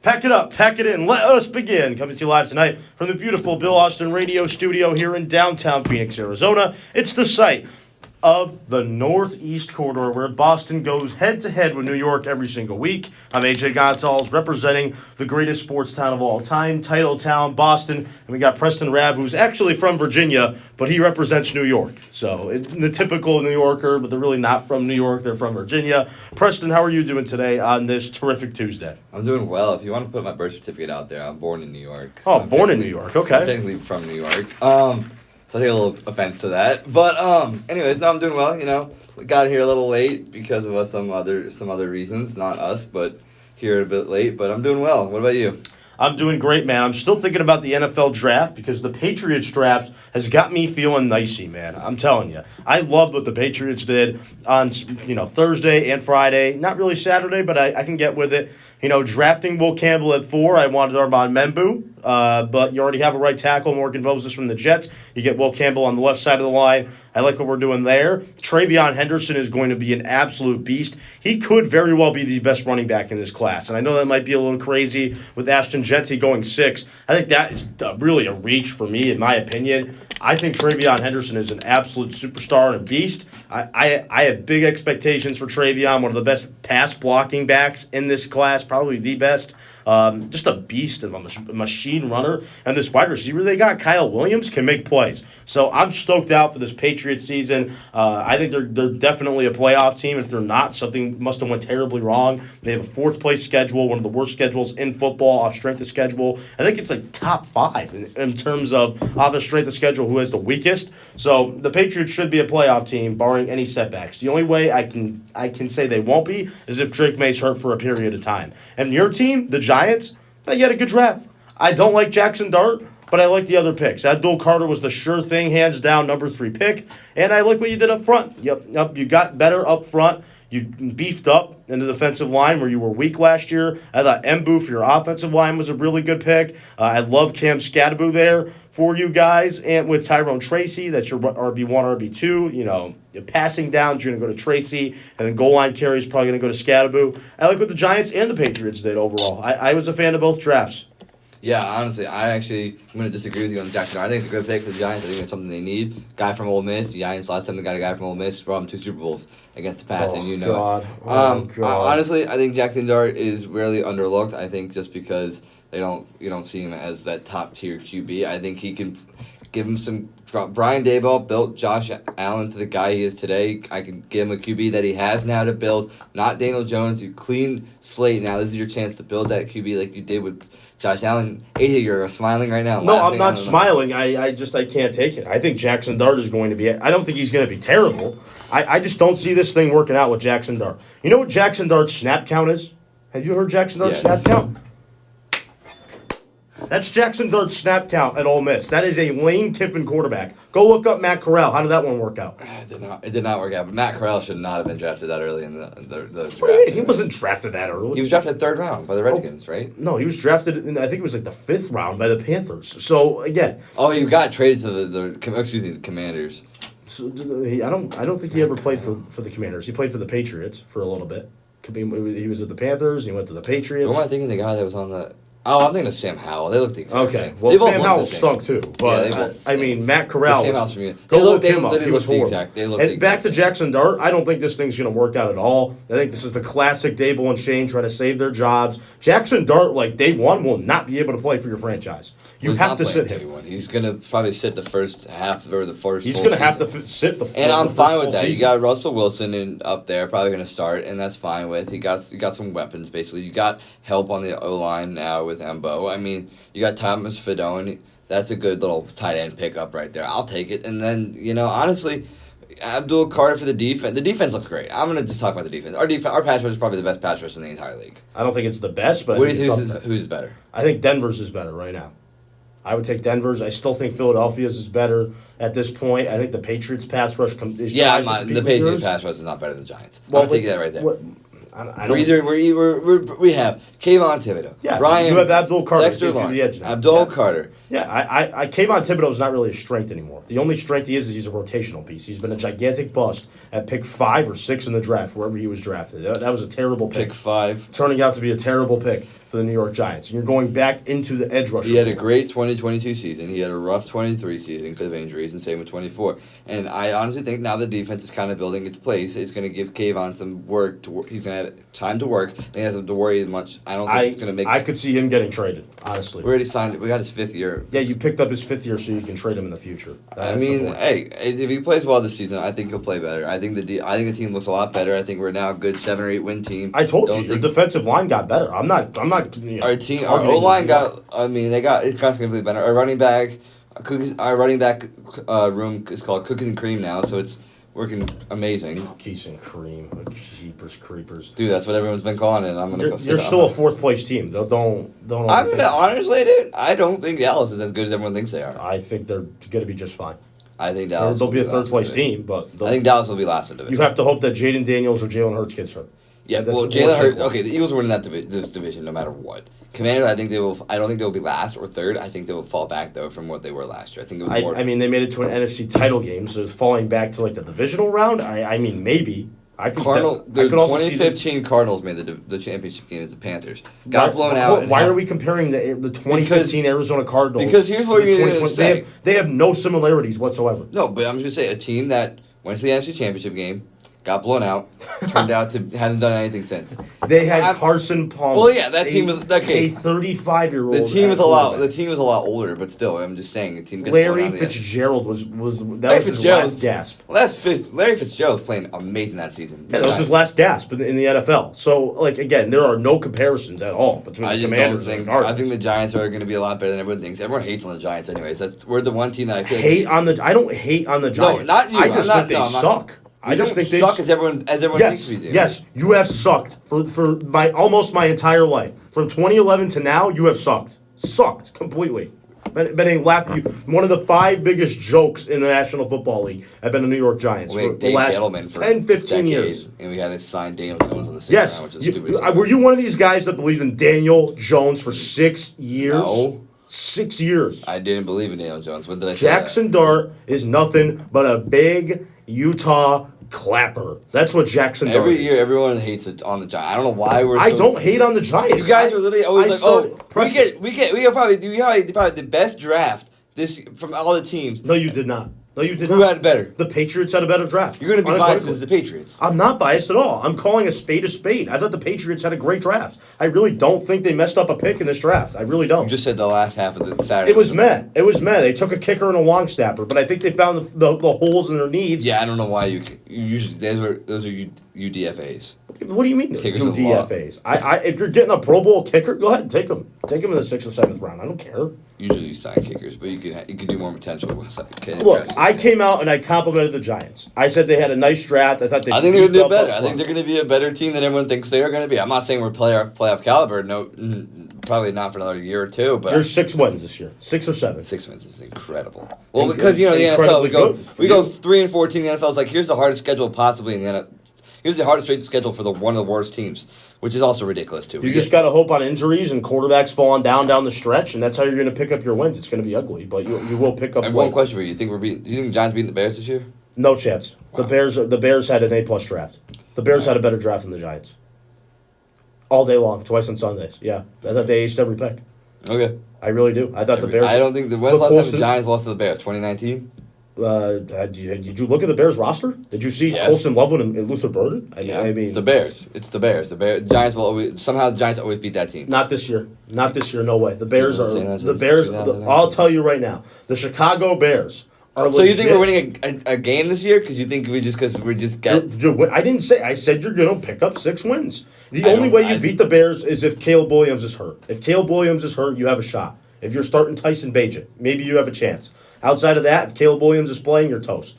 Pack it up, pack it in. Let us begin. Coming to you live tonight from the beautiful Bill Austin Radio Studio here in downtown Phoenix, Arizona. It's the site of the Northeast Corridor where Boston goes head-to-head with New York every single week. I'm AJ Gonzalez representing the greatest sports town of all time, title town, Boston. And we got Preston Rabb, who's actually from Virginia, but he represents New York. So it's the typical New Yorker, but they're really not from New York. They're from Virginia. Preston, how are you doing today on this terrific Tuesday? I'm doing well. If you want to put my birth certificate out there, I'm born in New York. So born in New York. Okay. I'm technically from New York. So I take a little offense to that. But anyways, no, I'm doing well. You know, we got here a little late because of some other reasons. Not us, but here a bit late. But I'm doing well. What about you? I'm doing great, man. I'm still thinking about the NFL draft because the Patriots draft has got me feeling nicey, man. I'm telling you. I loved what the Patriots did on, Thursday and Friday. Not really Saturday, but I can get with it. Drafting Will Campbell at 4, I wanted Armand Membu, but you already have a right tackle, Morgan Moses from the Jets. You get Will Campbell on the left side of the line. I like what we're doing there. Travion Henderson is going to be an absolute beast. He could very well be the best running back in this class, and I know that might be a little crazy with Ashton Jeanty going 6. I think that is really a reach for me, in my opinion. I think Travion Henderson is an absolute superstar and a beast. I have big expectations for Travion, one of the best pass blocking backs in this class, probably the best. Just a beast of a machine runner. And this wide receiver they got, Kyle Williams, can make plays. So I'm stoked out for this Patriots season. I think they're definitely a playoff team. If they're not, something must have went terribly wrong. They have a 4th-place schedule, one of the worst schedules in football off strength of schedule. I think it's like top 5 in terms of off the strength of schedule who has the weakest. So the Patriots should be a playoff team, barring any setbacks. The only way I can say they won't be is if Drake May's hurt for a period of time. And your team, the Giants, they had a good draft. I don't like Jaxson Dart, but I like the other picks. Abdul Carter was the sure thing, hands down, number 3 pick. And I like what you did up front. Yep, you got better up front. You beefed up in the defensive line where you were weak last year. I thought Mbu for your offensive line was a really good pick. I love Cam Scadaboo there for you guys. And with Tyrone Tracy, that's your RB1, RB2. You're passing downs, you're going to go to Tracy. And then goal line carry is probably going to go to Scadaboo. I like what the Giants and the Patriots did overall. I was a fan of both drafts. Yeah, honestly, I'm going to disagree with you on Jackson. I think it's a good pick for the Giants. I think it's something they need. Guy from Ole Miss. The Giants, last time they got a guy from Ole Miss, brought him 2 Super Bowls against the Pats, and you know God. it. God. Honestly, I think Jaxson Dart is really underlooked. I think just because you don't see him as that top-tier QB. I think he can give him some... Brian Daboll built Josh Allen to the guy he is today. I can give him a QB that he has now to build. Not Daniel Jones. You clean slate now. This is your chance to build that QB like you did with Josh Allen. AJ, you're smiling right now. No, I'm not smiling. I can't take it. I think Jaxson Dart is going to be... I don't think he's going to be terrible. I just don't see this thing working out with Jaxson Dart. You know what Jaxson Dart's snap count is? Have you heard Jaxson Dart's snap count? That's Jaxson Dart's snap count at Ole Miss. That is a Lane Kiffin quarterback. Go look up Matt Corral. How did that one work out? It did not work out. But Matt Corral should not have been drafted that early in the draft. What do you mean? He wasn't drafted that early. He was drafted 3rd round by the Redskins, right? No, he was drafted in, I think it was like the 5th round by the Panthers. So, again. Oh, he got traded to the Commanders. So, I don't think he ever played for the Commanders. He played for the Patriots for a little bit. He was with the Panthers. He went to the Patriots. Who am I thinking the guy that was on the... Oh, I'm thinking of Sam Howell. They look the exact same. Okay, well, Sam Howell stunk too. But, Matt Corral was... Go look him up. He was horrible. And back to Jaxson Dart, I don't think this thing's going to work out at all. I think this is the classic Daboll and Shane trying to save their jobs. Jaxson Dart, like day one, will not be able to play for your franchise. You have to sit him. He's going to probably sit the first half or the first. He's going to have to sit the first. And I'm fine with that. You got Russell Wilson up there, probably going to start, and that's fine with. You got some weapons basically. You got help on the O line now with Mbo. I mean, you got Thomas Fedone. That's a good little tight end pickup right there. I'll take it. And then honestly, Abdul Carter for the defense. The defense looks great. I'm going to just talk about the defense. Our pass rush is probably the best pass rush in the entire league. I don't think it's the best, but who's better? I think Denver's is better right now. I would take Denver's. I still think Philadelphia's is better at this point. I think the Patriots' pass rush is the Patriots' pass rush is not better than the Giants. I'll take that right there. We have Kayvon Thibodeau. Yeah, Brian, you have Abdul Carter. Dexter Lawrence, Abdul Carter. Yeah, Kayvon Thibodeau's not really a strength anymore. The only strength he is he's a rotational piece. He's been a gigantic bust at pick 5 or 6 in the draft, wherever he was drafted. That was a terrible pick. Pick 5. Turning out to be a terrible pick for the New York Giants. And you're going back into the edge rusher. He had a great 2022 season. He had a rough 23 season because of injuries, and same with 24. And I honestly think now the defense is kind of building its place. It's going to give Kayvon some work. He's going to have time to work. And he hasn't to worry as much. I don't think it's going to make... I could see him getting traded, honestly. We already signed it. We got his 5th year. Yeah, you picked up his 5th year so you can trade him in the future. I mean, hey, if he plays well this season, I think he'll play better. I think the team looks a lot better. I think we're now a good 7 or 8 win team. I told you, your defensive line got better. I'm not. Our O-line got. I mean, it got significantly better. Our running back room is called Cookies and Cream now, so it's working amazing. Cookies and cream, jeepers creepers. Dude, that's what everyone's been calling it. I'm gonna. You're still a 4th place team. Don't. Honestly, dude, I don't think Dallas is as good as everyone thinks they are. I think they're going to be just fine. I think Dallas. They'll be a 3rd place team, but I think Dallas will be last in division. You have to hope that Jaden Daniels or Jalen Hurts gets hurt. Yeah, well, Jalen Hurts. Okay, the Eagles are winning this division no matter what. Commanders, I think they will. I don't think they'll be last or 3rd. I think they will fall back though from what they were last year. I think it was more. I mean, they made it to an NFC title game, so falling back to like the divisional round. I mean, maybe. The 2015 Cardinals made the championship game as the Panthers. Got blown out. Why are we comparing the 2015 Arizona Cardinals? Because here's what you're going to say. They have no similarities whatsoever. No, but I'm just going to say a team that went to the NFC Championship game, got blown out, turned out to hasn't done anything since. They had Carson Palmer. Well, yeah, that team was okay. A 35-year-old. The team was a lot older, but still, I'm just saying the team gets Larry Fitzgerald was his last gasp. Well, Larry Fitzgerald was playing amazing that season. Yeah, that was his last gasp in the NFL. So, like again, there are no comparisons at all between the Commanders and the Cardinals. I think the Giants are going to be a lot better than everyone thinks. Everyone hates on the Giants, anyways. We're the one team that I feel I don't hate on the Giants. No, not you. I just think they suck. I just think they suck as everyone thinks we do. Yes, you have sucked for almost my entire life. From 2011 to now, you have sucked completely. Been one of the 5 biggest jokes in the National Football League have been the New York Giants for the last 10, 15 years. And we had to sign Daniel Jones on the same round, which is stupid. Were you one of these guys that believed in Daniel Jones for 6 years? No. 6 years. I didn't believe in Daniel Jones. When did I say Jaxson Dart is nothing but a big Utah clapper. That's what Jaxson Dart Every year, everyone hates it on the Giants. I don't know why I don't hate on the Giants. You guys are literally always we get probably the best draft from all the teams. No, you did not. No, you did not. Who had better? The Patriots had a better draft. You're going to be biased because it's the Patriots. I'm not biased at all. I'm calling a spade a spade. I thought the Patriots had a great draft. I really don't think they messed up a pick in this draft. I really don't. You just said the last half of the Saturday. It was meh. They took a kicker and a long snapper, but I think they found the holes in their needs. Yeah, I don't know why you usually those are UDFAs. What do you mean Kickers UDFAs? If you're getting a Pro Bowl kicker, go ahead and take him. Take him in the 6th or 7th round. I don't care. Usually you sign kickers, but you can do more potential with Look, I came out and I complimented the Giants. I said they had a nice draft. I think they're going to do better. I think they're going to be a better team than everyone thinks they are going to be. I'm not saying we're playoff caliber. No, probably not for another year or two. But there's 6 wins this year, 6 or 7. 6 wins is incredible. Well, because the NFL we go 3-14. The NFL's like, here's the hardest schedule possibly in the NFL. Here's the hardest straight schedule for one of the worst teams, which is also ridiculous too. You just got to hope on injuries and quarterbacks falling down the stretch, and that's how you're going to pick up your wins. It's going to be ugly, but you will pick up. One question for you: do you think the Giants beating the Bears this year? No chance. Wow. The Bears had an A+ draft. The Bears had a better draft than the Giants. All day long, twice on Sundays. Yeah, I thought they aced every pick. Okay. I really do. I thought the Bears. I don't think when's the last time the Giants lost to the Bears? 2019. Did you look at the Bears roster? Did you see Colson Loveland and Luther Burden? I mean, it's the Bears. The Giants will always somehow the Giants always beat that team. Not this year. No way. The Bears are the Bears. I'll tell you right now, the Chicago Bears. So you think we're winning a game this year? Because you think we just got... I didn't say. I said you're going to pick up 6 wins. The only way you beat the Bears is if Caleb Williams is hurt. If Caleb Williams is hurt, you have a shot. If you're starting Tyson Bagent, maybe you have a chance. Outside of that, if Caleb Williams is playing, you're toast.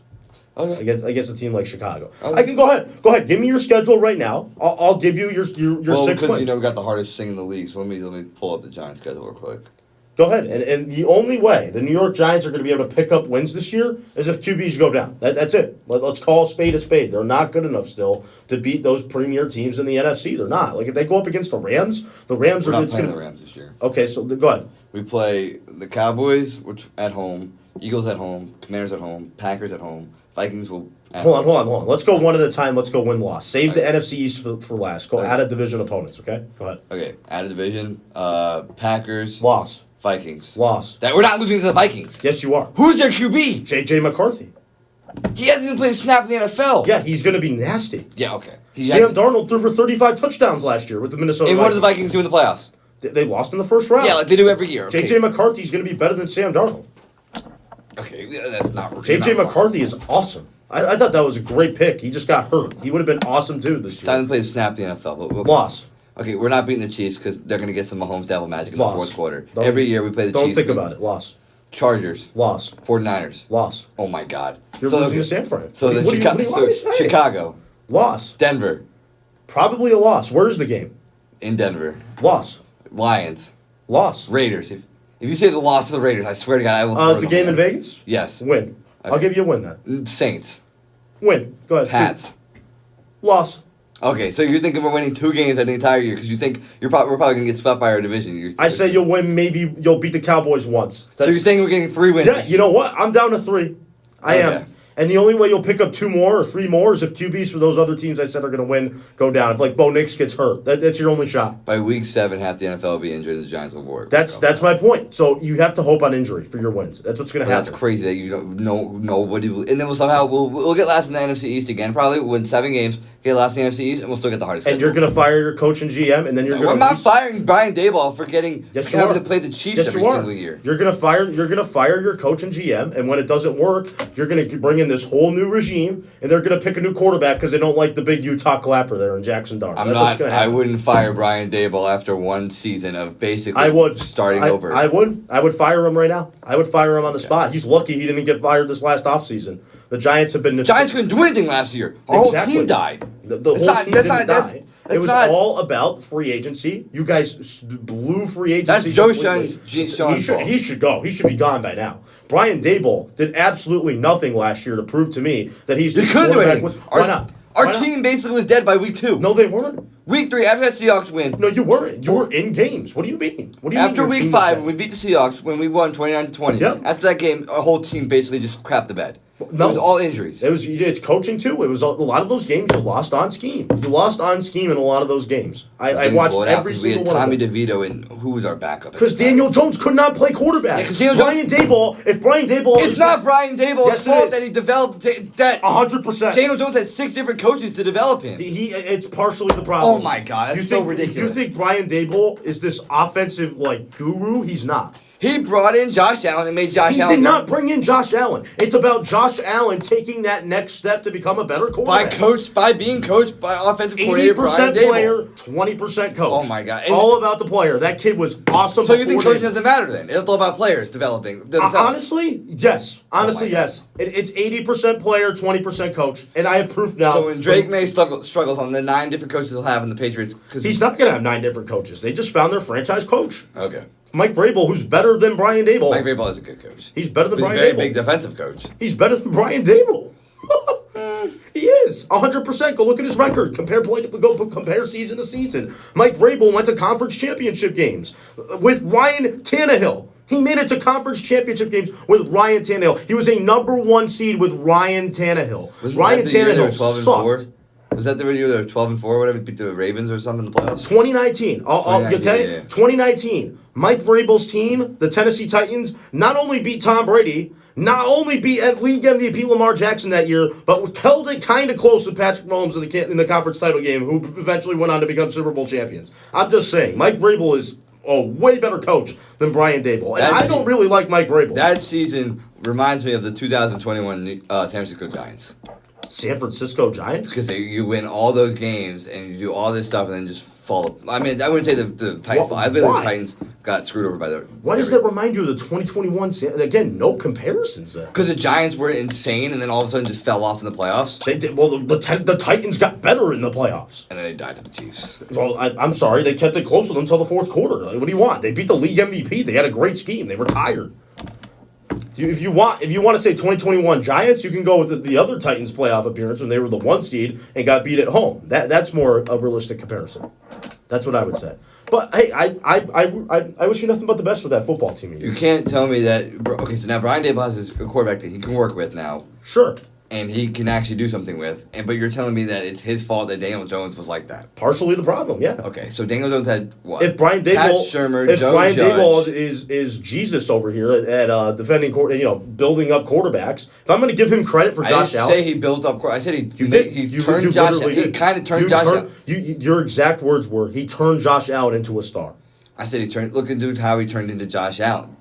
Okay. Against a team like Chicago. Okay. I can go ahead. Give me your schedule right now. I'll give you your 6 wins. Because we got the hardest thing in the league. So let me pull up the Giants schedule real quick. Go ahead. And the only way the New York Giants are going to be able to pick up wins this year is if QBs go down. That's it. Let's call a spade a spade. They're not good enough still to beat those premier teams in the NFC. They're not. Like if they go up against the Rams are not playing the Rams this year. Okay, so go ahead. We play the Cowboys, which at home, Eagles at home, Commanders at home, Packers at home, Vikings will. Hold on. Let's go one at a time. Let's go win-loss. Save the Okay. NFC East for last. Go out of division opponents, okay? Go ahead. Okay, out of division, Packers, Loss. Vikings. Loss. That we're not losing to the Vikings. Yes, you are. Who's their QB? J.J. McCarthy. He hasn't even played a snap in the NFL. Yeah, he's going to be nasty. Yeah, okay. Sam Darnold threw for 35 touchdowns last year with the Minnesota And what did the Vikings. Vikings do in the playoffs? They lost in the first round. Yeah, like they do every year. Okay. J.J. McCarthy's going to be better than Sam Darnold. Okay, yeah, that's not. J.J. McCarthy is awesome. I thought that was a great pick. He just got hurt. He would have been awesome too this year. Hasn't played a snap in the NFL. But okay. Loss. Okay, we're not beating the Chiefs because they're going to get some Mahomes devil magic in the Loss. fourth quarter. Don't- Every year we play the Don't Chiefs. think about it. Loss. Chargers, Loss. 49ers. Loss. Oh my God. You're losing to San Fran. So What do you want me to say? Chicago, Loss. Denver, Probably a loss. Where's the game? in Denver, Loss. Lions, Loss. Raiders. If you say the loss to the Raiders, I swear to God, I will. Throw Is the them game in there. Vegas? Yes. Win. I'll Okay. give you a win then. Saints, Win. Go ahead. Pats. Loss. Okay, so you're thinking we're winning 2 games at the entire year because you think we're probably going to get swept by our division. I say you'll win. Maybe you'll beat the Cowboys once. So you're saying we're getting 3 wins? Yeah, you know what? I'm down to 3. I Okay. am. And the only way you'll pick up 2 more or 3 more is if QBs for those other teams I said are going to win go down. If like Bo Nix gets hurt, that's your only shot. By week 7, half the NFL will be injured and the Giants will work. That's my point. So you have to hope on injury for your wins. That's what's going to Well, happen. that's crazy that you don't know nobody. And then we'll get last in the NFC East again. Probably we'll win 7 games, get last in the NFC East, and we'll still get the hardest. And you're going to fire your coach and GM, and then you're going to. I'm not firing Brian Daboll for getting Yes, you having are. to play the Chiefs Yes, every you are. single year. You're gonna fire your coach and GM, and when it doesn't work, you're gonna bring in this whole new regime, and they're gonna pick a new quarterback because they don't like the big Utah clapper there in Jaxson Dart. I'm That's not. what's gonna I happen. wouldn't fire Brian Daboll after 1 season of basically I would starting over. I would fire him right now. I would fire him on the spot. He's lucky he didn't get fired this last offseason. The Giants have been Giants couldn't do anything last year. Our whole team died. The It's whole not- team that's didn't not- that's- die. that's It was not- all about free agency. You guys blew free agency. That's Joe completely. Schoen's fault. He should go. He should be gone by now. Brian Daboll did absolutely nothing last year to prove to me that he's They the couldn't do quarterback anything. Why not? Our Why not? team basically was dead by week 2. No, they weren't. Week 3 after that Seahawks win. No, you weren't. You were in games. What do you mean? What do you After mean your week team 5, was when we beat the Seahawks, when we won 29-20. Yep. After that game, our whole team basically just crapped the bed. No. It was all injuries. It's coaching too. It was a lot of those games you lost on scheme. You lost on scheme in a lot of those games. I watched every We single had one. Tommy of them. DeVito, and who was our backup? Because Daniel Jones could not play quarterback. Yeah, 'cause Daniel Brian Daboll, if Brian Daboll It's is not Brian Daboll's Yes, it fault is. that he developed that. 100%. Daniel Jones had 6 different coaches to develop him. It's partially the problem. Oh my God, that's you so think, ridiculous. You think Brian Daboll is this offensive guru? He's not. He brought in Josh Allen and made Josh He Allen did not bring in Josh Allen. It's about Josh Allen taking that next step to become a better quarterback. by being coached by offensive coordinator Brian 80% Daboll. player, 20% coach. Oh my God. All about the player. That kid was awesome. So you think before coaching doesn't matter then? It's all about players developing themselves. Honestly, yes. Honestly, my yes. It's 80% player, 20% coach, and I have proof now. So when Drake May struggles on the 9 different coaches he'll have in the Patriots, because He's not going to have 9 different coaches. They just found their franchise coach. okay, Mike Vrabel, who's better than Brian Daboll. Mike Vrabel is a good coach. He's better than He's a Brian very Daboll. big defensive coach. He's better than Brian Daboll. He is 100%. Go look at his record. Compare season to season. Mike Vrabel went to conference championship games with Ryan Tannehill. He made it to conference championship games with Ryan Tannehill. He was a number 1 seed with Ryan Tannehill. Ryan Tannehill 12-4? sucked. Was that the year they were 12-4 or whatever, beat the Ravens or something in the playoffs? 2019. 2019, Okay? yeah. 2019. Mike Vrabel's team, the Tennessee Titans, not only beat Tom Brady, not only beat league MVP Lamar Jackson that year, but held it kind of close with Patrick Mahomes in the conference title game, who eventually went on to become Super Bowl champions. I'm just saying, Mike Vrabel is a way better coach than Brian Daboll. And I don't really like Mike Vrabel. That season reminds me of the 2021 San Francisco Giants. San Francisco Giants? Because you win all those games and you do all this stuff and then just fall. I mean, I wouldn't say the Titans. I believe the Titans got screwed over by the. Why does that remind you of the 2021? Again, no comparisons there. Because the Giants were insane and then all of a sudden just fell off in the playoffs. They did well. The Titans got better in the playoffs. And then they died to the Chiefs. Well, I'm sorry, they kept it close with them until the fourth quarter. Like, what do you want? They beat the league MVP. They had a great scheme. They were tired. If you want to say 2021 Giants, you can go with the other Titans playoff appearance when they were the 1 seed and got beat at home. That's more a realistic comparison. That's what I would say. But hey, I wish you nothing but the best with that football team. You can't tell me that. Okay, so now Brian Daboll has his quarterback that he can work with now. Sure. And he can actually do something with. But you're telling me that it's his fault that Daniel Jones was like that. Partially the problem, yeah. Okay, so Daniel Jones had what? If Brian Daboll, Pat Shurmur, if Joe Brian Judge. Daboll is Jesus over here at defending, building up quarterbacks. If I'm going to give him credit for Josh Allen, I didn't say he built up. I said he you turned Josh. He kind of turned Josh Allen. Your exact words were he turned Josh Allen into a star. I said he turned. Look into how he turned into Josh Allen.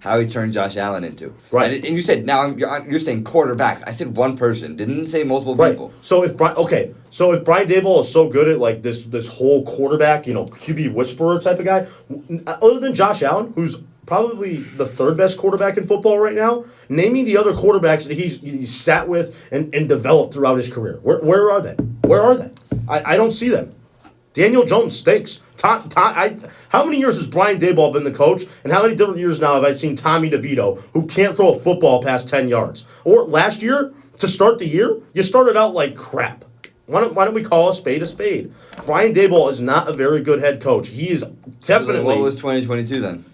How he turned Josh Allen into. Right. And you said now you're saying quarterback. I said one person. Didn't say multiple people. Right. So if Brian Daboll is so good at like this whole quarterback, QB whisperer type of guy, other than Josh Allen, who's probably the third best quarterback in football right now, name me the other quarterbacks that he's sat with and developed throughout his career. Where are they? Where are they? I don't see them. Daniel Jones stinks. How many years has Brian Daboll been the coach, and how many different years now have I seen Tommy DeVito, who can't throw a football past 10 yards? Or last year, to start the year, you started out like crap. Why don't we call a spade a spade? Brian Daboll is not a very good head coach. He is definitely... So what was 2022 then?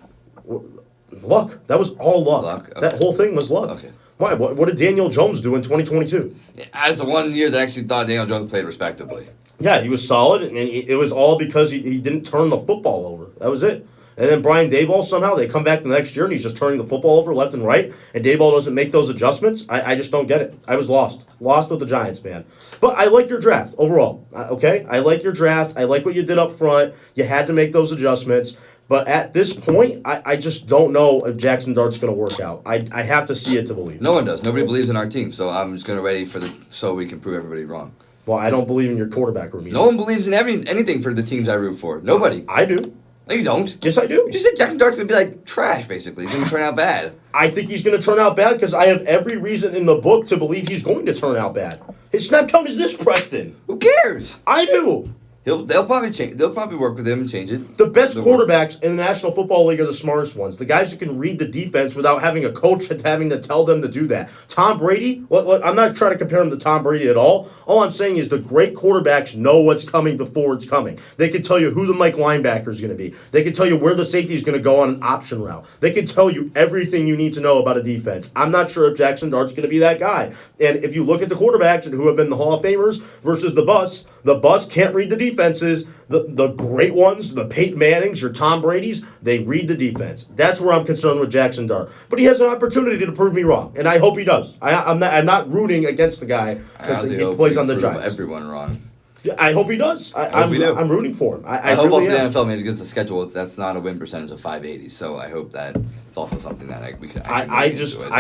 Luck. That was all luck. Okay. That whole thing was luck. Okay. Why? What did Daniel Jones do in 2022? As the one year that I actually thought Daniel Jones played respectably. Yeah, he was solid, and it was all because he didn't turn the football over. That was it. And then Brian Daboll, somehow, they come back the next year, and he's just turning the football over left and right, and Daboll doesn't make those adjustments. I just don't get it. I was lost. Lost with the Giants, man. But I like your draft overall, okay? I like your draft. I like what you did up front. You had to make those adjustments. But at this point, I just don't know if Jaxson Dart's going to work out. I have to see it to believe. No one does. Nobody believes in our team, so I'm just going to ready so we can prove everybody wrong. Well, I don't believe in your quarterback room either. No one believes in anything for the teams I root for. Nobody. I do. No, you don't. Yes, I do. You just said Jaxson Dart's going to be like trash, basically. He's going to turn out bad. I think he's going to turn out bad because I have every reason in the book to believe he's going to turn out bad. His snap count is this, Preston. Who cares? I do. They'll probably change. They'll probably work with him and change it. The best quarterbacks in the National Football League are the smartest ones. The guys who can read the defense without having a coach having to tell them to do that. Tom Brady, I'm not trying to compare him to Tom Brady at all. All I'm saying is the great quarterbacks know what's coming before it's coming. They can tell you who the Mike linebacker is going to be. They can tell you where the safety is going to go on an option route. They can tell you everything you need to know about a defense. I'm not sure if Jaxson Dart's going to be that guy. And if you look at the quarterbacks and who have been the Hall of Famers versus the bus can't read the defenses. The great ones, the Peyton Mannings, your Tom Brady's, they read the defense. That's where I'm concerned with Jaxson Dart. But he has an opportunity to prove me wrong, and I hope he does. I'm not rooting against the guy because he plays on the Giants. Everyone wrong. Yeah, I hope he does. I'm rooting for him. I hope really also the NFL maybe gets a schedule that's not a win percentage of 580. So I hope that it's also something that we could. I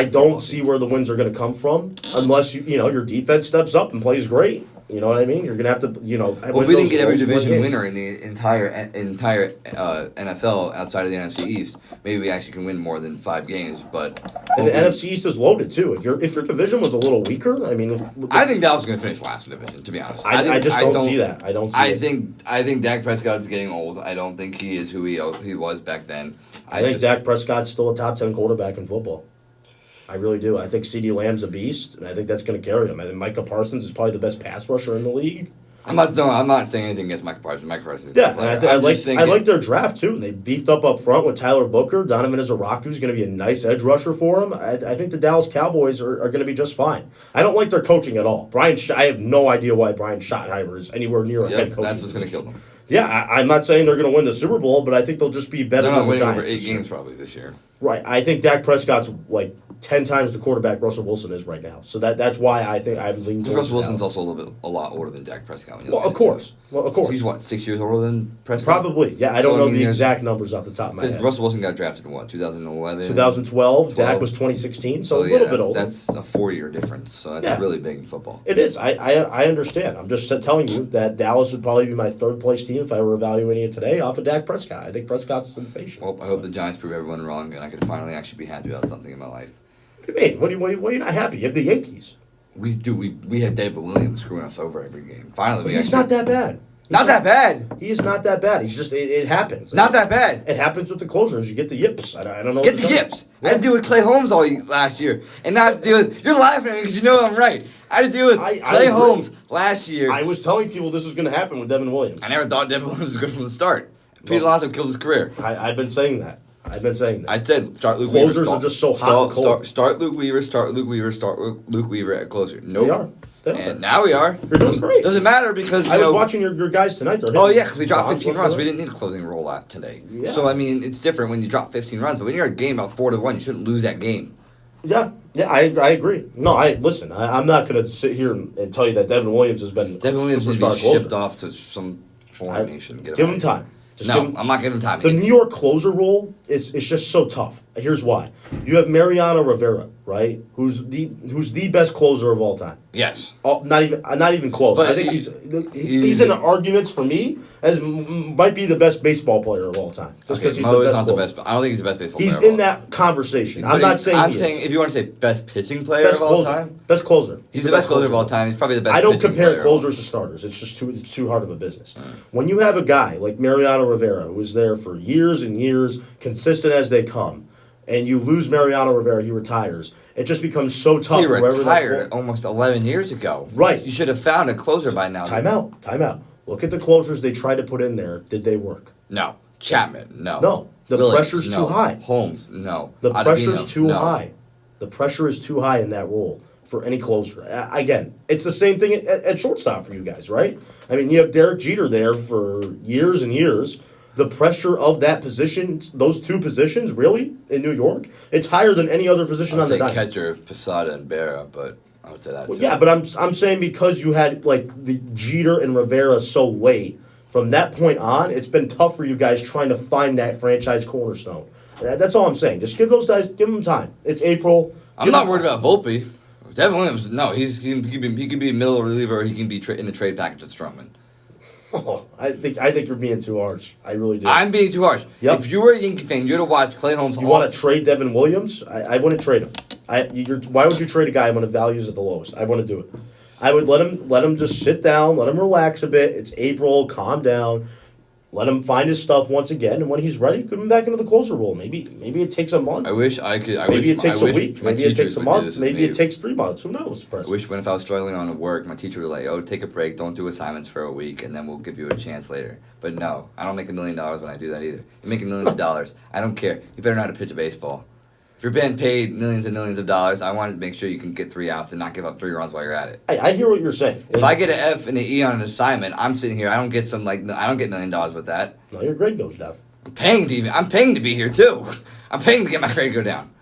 don't see where the wins are going to come from unless your defense steps up and plays great. You know what I mean? You're gonna have to, Well, if we didn't get every division winner in the entire NFL outside of the NFC East, maybe we actually can win more than 5 games. But and the NFC East is loaded too. If your division was a little weaker, I mean, I think Dallas is gonna finish last in the division. To be honest, I just don't see that. I don't. I think Dak Prescott's getting old. I don't think he is who he was back then. I think Dak Prescott's still a top 10 quarterback in football. I really do. I think CeeDee Lamb's a beast, and I think that's going to carry him. I think Micah Parsons is probably the best pass rusher in the league. I'm not saying anything against Micah Parsons. Micah Parsons. Yeah, I like their draft too. They beefed up front with Tyler Booker. Donovan Izaraku is going to be a nice edge rusher for him. I think the Dallas Cowboys are going to be just fine. I don't like their coaching at all. I have no idea why Brian Schottenheimer is anywhere near a head coach. That's what's going to kill them. Yeah, I'm not saying they're going to win the Super Bowl, but I think they'll just be better than the Giants. They're not winning over 8 games probably this year. Right. I think Dak Prescott's like 10 times the quarterback Russell Wilson is right now. So that's why I think I'm leaning towards Russell Wilson's also a lot older than Dak Prescott. Well, of course. He's what, 6 years older than Prescott? Probably. Yeah, I don't know the exact numbers off the top of my head. Because Russell Wilson got drafted in what, 2011? 2012. Dak was 2016, so a little bit older. That's a 4-year difference, so that's really big in football. It is. I understand. I'm just telling you that Dallas would probably be my third place team if I were evaluating it today off of Dak Prescott. I think Prescott's a sensation. Well, I hope the Giants prove everyone wrong, and I can finally actually be happy about something in my life. What do you mean? What are you not happy? You have the Yankees. We had David Williams screwing us over every game. Finally, he's not that bad. Not that bad. He is not that bad. He's just it happens. Not that bad. It happens with the closers. You get the yips. I don't know. Get the yips. I had to deal with Clay Holmes last year, and now I have to deal with. You're laughing at me because you know I'm right. I had to deal with Clay Holmes last year. I was telling people this was going to happen with Devin Williams. I never thought Devin Williams was good from the start. Pete Alonso killed his career. I've been saying that. I said start Luke Closers Weaver. are just so hot and cold. Start Luke Weaver. Start Luke Weaver at closer. Nope. They are. And now we are. You're doing great. Doesn't matter because I was watching your guys tonight. Oh yeah, because we dropped 15 runs. We didn't need a closing rollout today. Yeah. So I mean, it's different when you drop 15 runs. But when you're a game about 4-1, you shouldn't lose that game. Yeah, I agree. No, listen. I'm not going to sit here and tell you that Devin Williams has been Devin Williams needs to superstar be closer. shipped off to some foreign nation. Give him time. I'm not giving him time. The New York closer role is just so tough. Here's why: you have Mariano Rivera, right? Who's the best closer of all time. Yes. Not even close. But I think he's in the arguments for me as might be the best baseball player of all time. Just because he's Mo the is best not the closer. best. I don't think he's the best baseball He's player. in that conversation. But I'm saying if you want to say best pitching player best of all closer. time, Best closer. he's the best closer of all time. He's probably the best. I don't pitching compare player closers to starters. It's just too hard of a business. When you have a guy like Mariano Rivera who was there for years and years, consistent as they come, and you lose Mariano Rivera, he retires. It just becomes so tough. He retired almost 11 years ago. Right. You should have found a closer by now. Time out. Look at the closers they tried to put in there. Did they work? No. Chapman, no. No. The Williams, pressure's no. too high. Holmes, no. The Ottavino, pressure's too no. high. The pressure is too high in that role for any closer. Again, it's the same thing at shortstop for you guys, right? I mean, you have Derek Jeter there for years and years. The pressure of that position, those two positions, really, in New York, it's higher than any other position on the diamond. Catcher, Posada, and Berra, but I would say that. Well, yeah, but I'm saying because you had like the Jeter and Rivera so late, from that point on, it's been tough for you guys trying to find that franchise cornerstone. That's all I'm saying. Just give those guys, give them time. It's April. I'm not worried about Volpe. Devin Williams, no, he can be a middle reliever. Or he can be in a trade package with Stroman. Oh, I think you're being too harsh. I really do. I'm being too harsh. Yep. If you were a Yankee fan, you'd have watched Clay Holmes. You want to trade Devin Williams? I wouldn't trade him. Why would you trade a guy when the value's at the lowest? I want to do it. I would let him just sit down, let him relax a bit. It's April, calm down. Let him find his stuff once again, and when he's ready, put him back into the closer role. Maybe it takes a month. I wish I could. Maybe it takes a week. Maybe it takes a month. Maybe it takes. takes 3 months. Who knows? I wish if I was struggling on work, my teacher would like, "Oh, take a break. Don't do assignments for a week, and then we'll give you a chance later." But no, I don't make $1 million when I do that either. You're making millions of dollars. I don't care. You better know how to pitch a baseball. If you're being paid millions and millions of dollars, I want to make sure you can get 3 outs and not give up 3 runs while you're at it. I hear what you're saying. If I get an F and an E on an assignment, I'm sitting here. I don't get $1 million with that. No, your grade goes down. I'm paying to be here too. I'm paying to get my grade go down.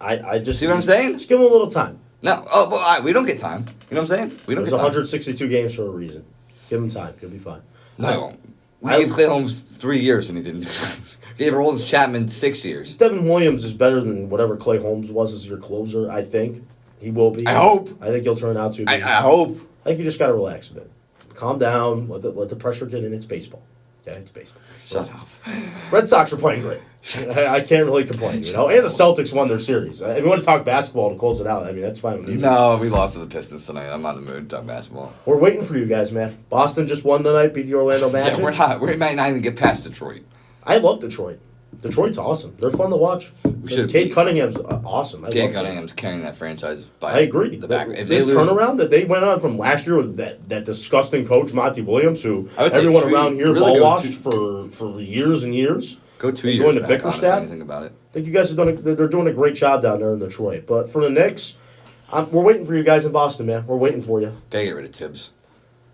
I just See what I'm saying? Just give him a little time. No, we don't get time. You know what I'm saying? We don't There's get time. 162 games for a reason. Give him time. He'll be fine. No. We gave Clay Holmes 3 years and he didn't do it. Gave Rollins Chapman 6 years. Devin Williams is better than whatever Clay Holmes was as your closer, I think. He will be. I hope. I think he'll turn out to be. I hope. I think you just got to relax a bit. Calm down. Let the pressure get in. It's baseball. Okay, it's baseball. Shut up. Red Sox are playing great. I can't really complain, you know. And the Celtics won their series. If you want to talk basketball to close it out, I mean, that's fine with me. No, we lost to the Pistons tonight. I'm not in the mood to talk basketball. We're waiting for you guys, man. Boston just won tonight, beat the Orlando Magic. Yeah, we're not. We might not even get past Detroit. I love Detroit. Detroit's awesome. They're fun to watch. Kate Cunningham's awesome. Kate Cunningham's carrying that franchise by I agree. the back. If This they lose, turnaround that they went on from last year with that disgusting coach, Monty Williams, who I would say everyone two- around here really ball go washed two- for years and years. go 2 They years go into back, Bickerstaff? honestly, think about it. I think you guys have they're doing a great job down there in Detroit. But for the Knicks, we're waiting for you guys in Boston, man. We're waiting for you. Gotta get rid of Tibbs.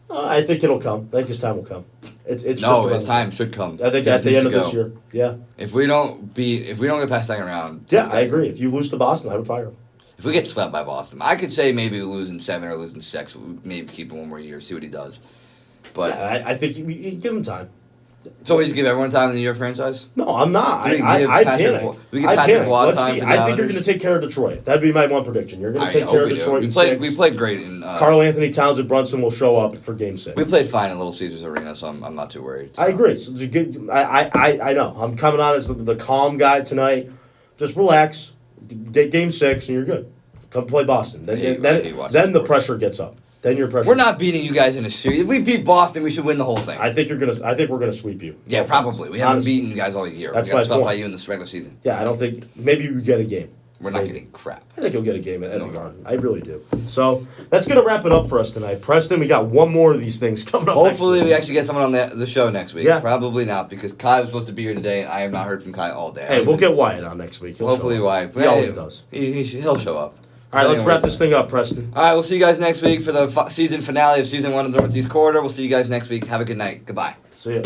I think it'll come. I think his time will come. It's No, just his time should come. I think Tibbs at the needs end of to this go. year. Yeah. If we don't get past second round. Yeah, I agree. If you lose to Boston, I would fire him. If we get swept by Boston, I could say maybe losing 7 or losing 6. Maybe keep him one more year, see what he does. But Yeah, I think you give him time. it's always give everyone time in the New York franchise. No, I'm not. Do we give I Patrick panic. Wa- we give I Patrick panic. Waugh Let's time see. for the I think you're Islanders? going to take care of Detroit. That'd be my one prediction. You're going to take hope care of we do. Detroit We in played. 6. We played great in. Carl Anthony Towns and Brunson will show up for Game 6. We played fine in Little Caesars Arena, so I'm not too worried. So. I agree. So I know. I'm coming on as the calm guy tonight. Just relax. Game 6, and you're good. Come play Boston. Then the pressure gets up. Then your pressure. We're not beating you guys in a series. If we beat Boston, we should win the whole thing. I think we're gonna sweep you. Yeah, probably. We haven't beaten you guys all year. That's we got my swept point. by you in this regular season. Yeah, I don't think maybe you get a game. we're not Maybe. getting crap. I think he'll get a game at the Garden. I really do. So that's going to wrap it up for us tonight. Preston, we got one more of these things coming up. Hopefully we actually get someone on the show next week. Yeah. Probably not, because Kai was supposed to be here today, and I have not heard from Kai all day. Hey, we'll get Wyatt on next week. Hopefully Wyatt. He always does. He'll show up. All right, let's wrap this thing up, Preston. All right, we'll see you guys next week for the season finale of Season 1 of the Northeast Corridor. We'll see you guys next week. Have a good night. Goodbye. See ya.